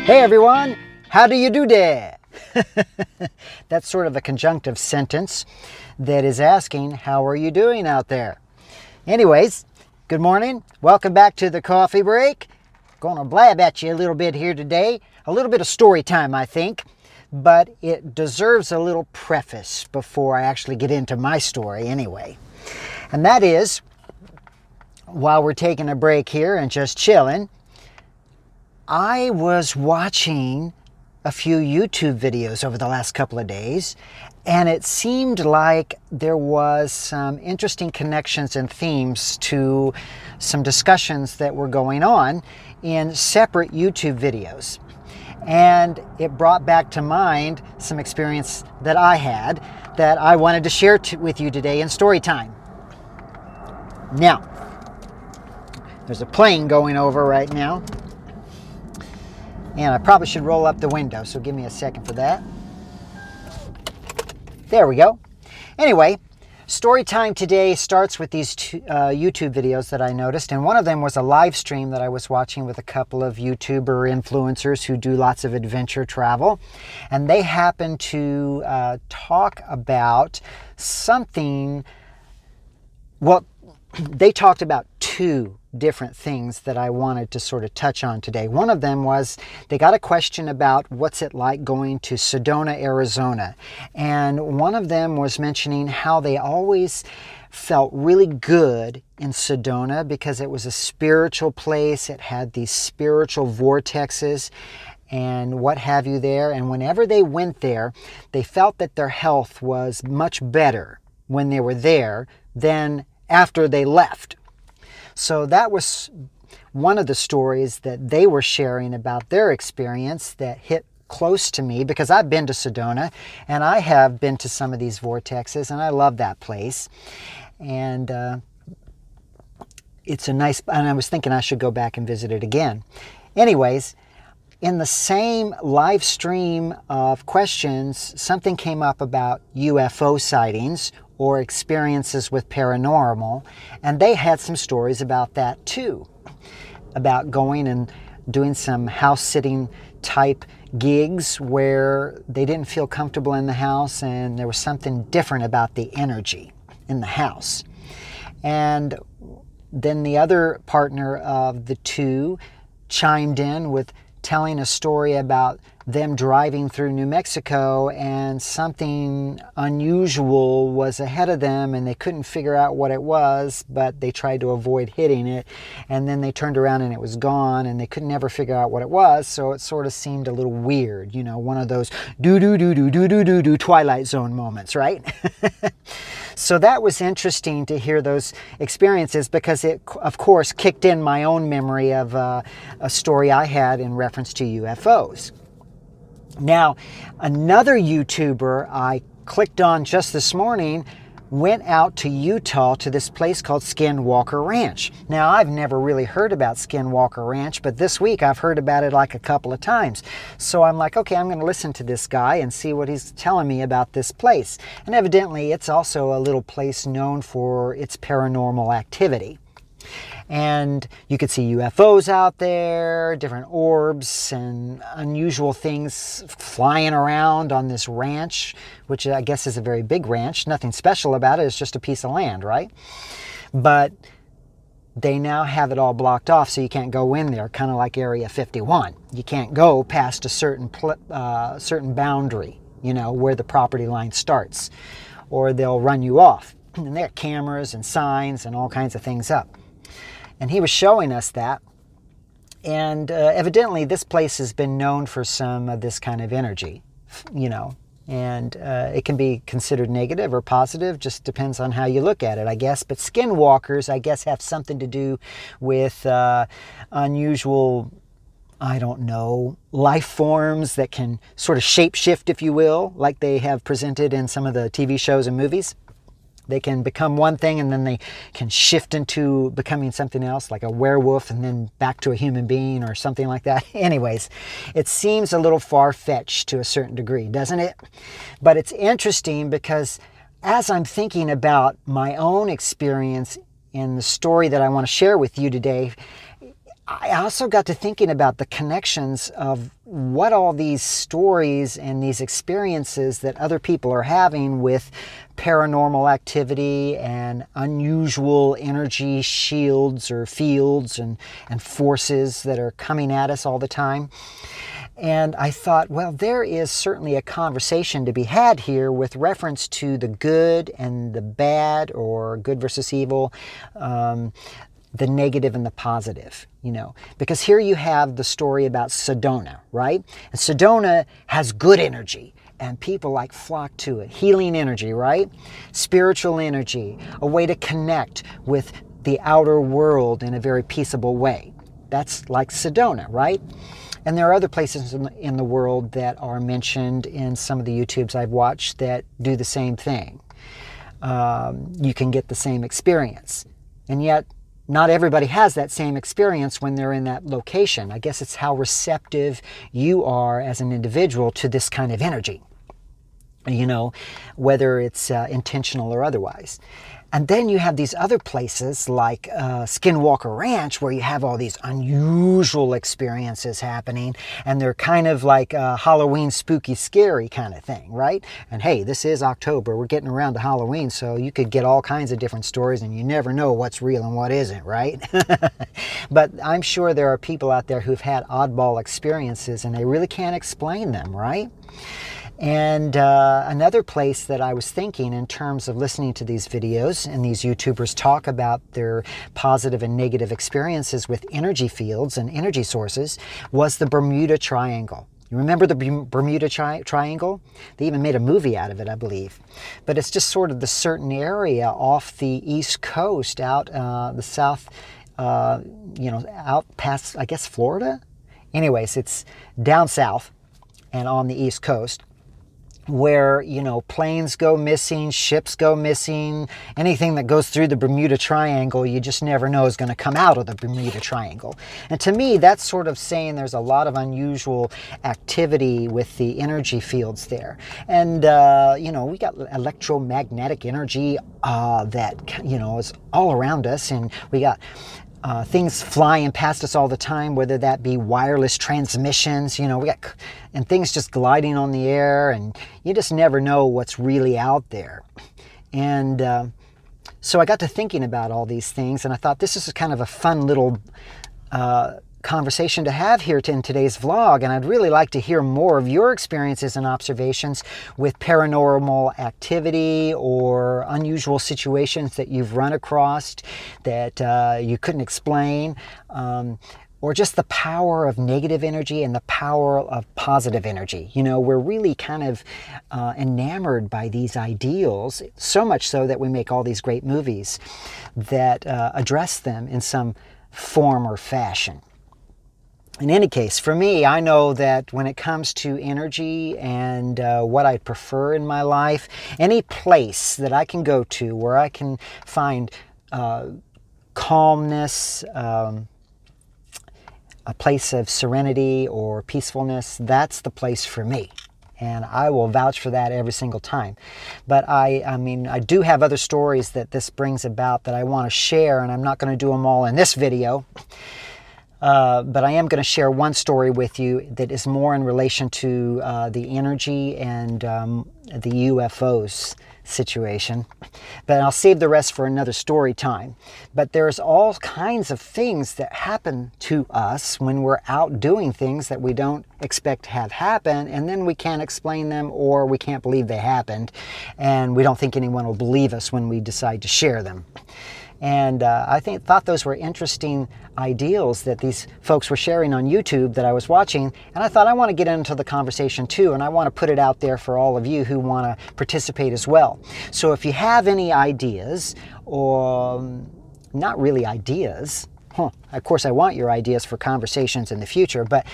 Hey everyone, how do you do there? That's sort of a conjunctive sentence that is asking, how are you doing out there? Anyways, good morning. Welcome back to the coffee break. Gonna blab at you a little bit here today. A little bit of story time, I think, but it deserves a little preface before I actually get into my story anyway. And that is, while we're taking a break here and just chilling, I was watching a few YouTube videos over the last couple of days, and it seemed like there was some interesting connections and themes to some discussions that were going on in separate YouTube videos. And it brought back to mind some experience that I had that I wanted to share with you today in Storytime. Now, there's a plane going over right now. And I probably should roll up the window, so give me a second for that. There we go. Anyway, story time today starts with these two YouTube videos that I noticed, and one of them was a live stream that I was watching with a couple of YouTuber influencers who do lots of adventure travel, and they happened to talk about something. Well, they talked about two different things that I wanted to sort of touch on today. One of them was they got a question about what's it like going to Sedona, Arizona. And one of them was mentioning how they always felt really good in Sedona because it was a spiritual place. It had these spiritual vortexes and what have you there. And whenever they went there, they felt that their health was much better when they were there than after they left. So that was one of the stories that they were sharing about their experience that hit close to me, because I've been to Sedona and I have been to some of these vortexes and I love that place. And it's a nice, and I was thinking I should go back and visit it again. Anyways, in the same live stream of questions, something came up about UFO sightings or experiences with paranormal, and they had some stories about that too, about going and doing some house sitting type gigs where they didn't feel comfortable in the house and there was something different about the energy in the house. And then the other partner of the two chimed in with telling a story about them driving through New Mexico and something unusual was ahead of them and they couldn't figure out what it was, but they tried to avoid hitting it, and then they turned around and it was gone and they could never figure out what it was, so it sort of seemed a little weird, you know, one of those do Twilight Zone moments, right? So that was interesting to hear those experiences because it, of course, kicked in my own memory of a story I had in reference to UFOs. Now, another YouTuber I clicked on just this morning went out to Utah to this place called Skinwalker Ranch. Now, I've never really heard about Skinwalker Ranch, but this week I've heard about it like a couple of times. So I'm like, okay, I'm going to listen to this guy and see what he's telling me about this place. And evidently, it's also a little place known for its paranormal activity. And you could see UFOs out there, different orbs and unusual things flying around on this ranch, which I guess is a very big ranch. Nothing special about it. It's just a piece of land, right? But they now have it all blocked off, so you can't go in there, kind of like Area 51. You can't go past a certain boundary, you know, where the property line starts, or they'll run you off. And there are cameras and signs and all kinds of things up. And he was showing us that. And evidently this place has been known for some of this kind of energy, you know. And it can be considered negative or positive, just depends on how you look at it, I guess. But skinwalkers, I guess, have something to do with unusual, I don't know, life forms that can sort of shapeshift, if you will, like they have presented in some of the TV shows and movies. They can become one thing and then they can shift into becoming something else, like a werewolf and then back to a human being or something like that. Anyways, it seems a little far-fetched to a certain degree, doesn't it? But it's interesting because as I'm thinking about my own experience in the story that I want to share with you today, I also got to thinking about the connections of what all these stories and these experiences that other people are having with paranormal activity and unusual energy shields or fields and forces that are coming at us all the time. And I thought, well, there is certainly a conversation to be had here with reference to the good and the bad, or good versus evil, the negative and the positive, because here you have the story about Sedona, right? And Sedona has good energy, and people flock to it. Healing energy, right? Spiritual energy, a way to connect with the outer world in a very peaceable way. That's like Sedona, right? And there are other places in the world that are mentioned in some of the YouTubes I've watched that do the same thing. You can get the same experience. And yet, not everybody has that same experience when they're in that location. I guess it's how receptive you are as an individual to this kind of energy, whether it's intentional or otherwise. And then you have these other places like Skinwalker Ranch, where you have all these unusual experiences happening, and they're kind of like Halloween spooky scary kind of thing, right? And hey, this is October, we're getting around to Halloween, so you could get all kinds of different stories, and you never know what's real and what isn't, right? But I'm sure there are people out there who've had oddball experiences, and they really can't explain them, right? And another place that I was thinking in terms of listening to these videos and these YouTubers talk about their positive and negative experiences with energy fields and energy sources was the Bermuda Triangle. You remember the Bermuda Triangle? They even made a movie out of it, I believe. But it's just sort of the certain area off the East Coast, out the south, out past, I guess, Florida? Anyways, it's down south and on the East Coast, where, planes go missing, ships go missing, anything that goes through the Bermuda Triangle, you just never know is going to come out of the Bermuda Triangle. And to me, that's sort of saying there's a lot of unusual activity with the energy fields there. And, we got electromagnetic energy that, is all around us, and we got things flying past us all the time, whether that be wireless transmissions, we got, and things just gliding on the air, and you just never know what's really out there. And so I got to thinking about all these things, and I thought this is kind of a fun little conversation to have here in today's vlog, and I'd really like to hear more of your experiences and observations with paranormal activity or unusual situations that you've run across that you couldn't explain, or just the power of negative energy and the power of positive energy. We're really kind of enamored by these ideals, so much so that we make all these great movies that address them in some form or fashion. In any case, for me, I know that when it comes to energy and what I prefer in my life, any place that I can go to where I can find calmness, a place of serenity or peacefulness, that's the place for me. And I will vouch for that every single time. But I do have other stories that this brings about that I want to share, and I'm not going to do them all in this video. But I am going to share one story with you that is more in relation to the energy and the UFOs situation. But I'll save the rest for another story time. But there's all kinds of things that happen to us when we're out doing things that we don't expect to have happen, and then we can't explain them, or we can't believe they happened, and we don't think anyone will believe us when we decide to share them. And I thought those were interesting ideals that these folks were sharing on YouTube that I was watching. And I thought I want to get into the conversation too. And I want to put it out there for all of you who want to participate as well. So if you have any ideas, or not really ideas, of course I want your ideas for conversations in the future, but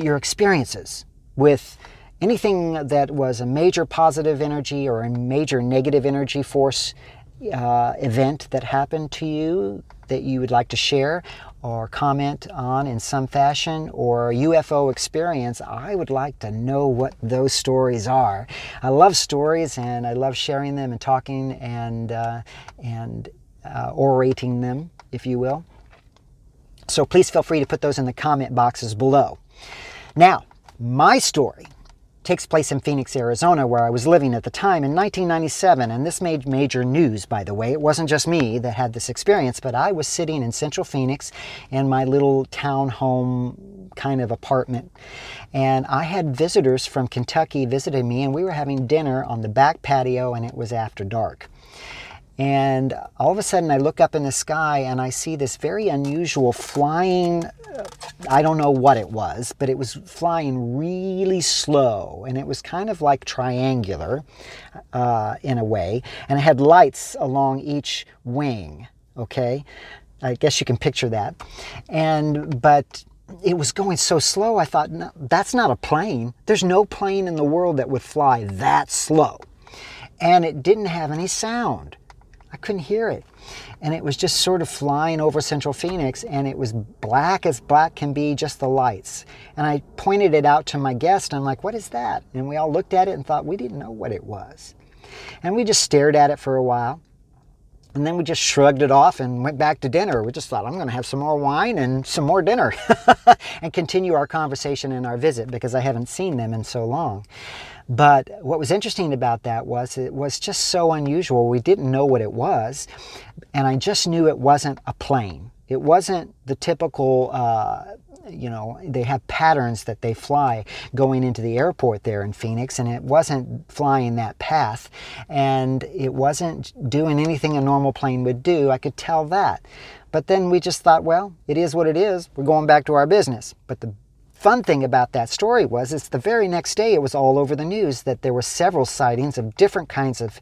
your experiences with anything that was a major positive energy or a major negative energy force event that happened to you that you would like to share or comment on in some fashion, or UFO experience, I would like to know what those stories are. I love stories, and I love sharing them and talking and orating them, if you will. So please feel free to put those in the comment boxes below. Now, My story takes place in Phoenix, Arizona, where I was living at the time in 1997, and this made major news, by the way. It wasn't just me that had this experience, but I was sitting in central Phoenix in my little townhome kind of apartment, and I had visitors from Kentucky visiting me, and we were having dinner on the back patio, and it was after dark. And all of a sudden I look up in the sky and I see this very unusual flying, I don't know what it was, but it was flying really slow, and it was kind of like triangular in a way, and it had lights along each wing, okay? I guess you can picture that. But it was going so slow, I thought, no, that's not a plane. There's no plane in the world that would fly that slow. And it didn't have any sound. I couldn't hear it. And it was just sort of flying over central Phoenix, and it was black as black can be, just the lights. And I pointed it out to my guest. I'm like, what is that? And we all looked at it and thought, we didn't know what it was. And we just stared at it for a while. And then we just shrugged it off and went back to dinner. We just thought, I'm going to have some more wine and some more dinner and continue our conversation and our visit, because I haven't seen them in so long. But what was interesting about that was it was just so unusual. We didn't know what it was, and I just knew it wasn't a plane. It wasn't the typical, they have patterns that they fly going into the airport there in Phoenix, and it wasn't flying that path, and it wasn't doing anything a normal plane would do. I could tell that. But then we just thought, well, it is what it is. We're going back to our business. But the fun thing about that story was, it's the very next day it was all over the news that there were several sightings of different kinds of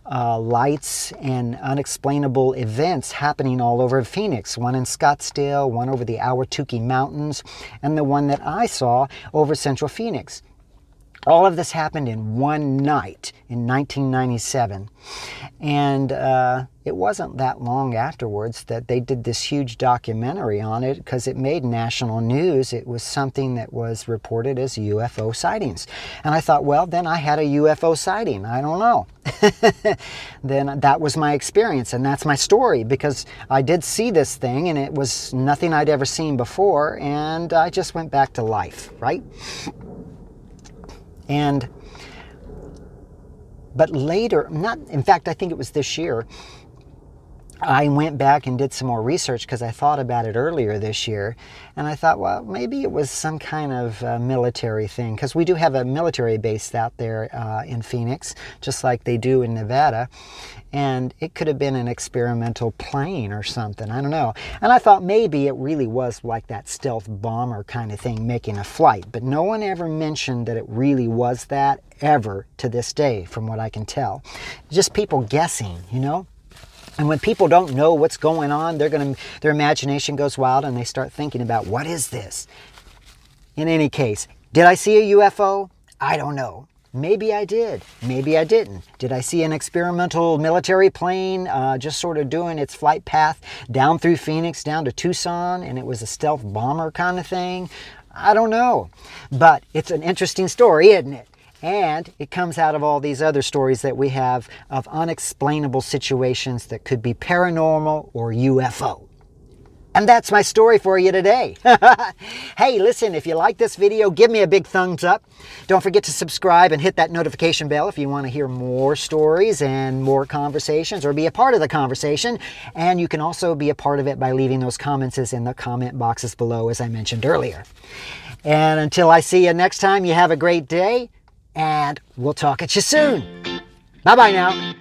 lights and unexplainable events happening all over Phoenix. One in Scottsdale, one over the Ahwatukee Mountains, and the one that I saw over central Phoenix. All of this happened in one night in 1997. And it wasn't that long afterwards that they did this huge documentary on it, because it made national news. It was something that was reported as UFO sightings. And I thought, well, then I had a UFO sighting. I don't know. Then that was my experience, and that's my story, because I did see this thing, and it was nothing I'd ever seen before, and I just went back to life, right? But later, in fact, I think it was this year, I went back and did some more research, because I thought about it earlier this year, and I thought, well, maybe it was some kind of military thing, because we do have a military base out there in Phoenix, just like they do in Nevada, and it could have been an experimental plane or something, I don't know. And I thought maybe it really was like that stealth bomber kind of thing making a flight, but no one ever mentioned that it really was that, ever, to this day, from what I can tell. Just people guessing, you know? And when people don't know what's going on, their imagination goes wild, and they start thinking about, what is this? In any case, did I see a UFO? I don't know. Maybe I did. Maybe I didn't. Did I see an experimental military plane just sort of doing its flight path down through Phoenix, down to Tucson, and it was a stealth bomber kind of thing? I don't know. But it's an interesting story, isn't it? And it comes out of all these other stories that we have of unexplainable situations that could be paranormal or UFO. And that's my story for you today. Hey, listen, if you like this video, give me a big thumbs up. Don't forget to subscribe and hit that notification bell if you want to hear more stories and more conversations, or be a part of the conversation. And you can also be a part of it by leaving those comments in the comment boxes below, as I mentioned earlier. And until I see you next time, you have a great day. And we'll talk at you soon. Bye-bye now.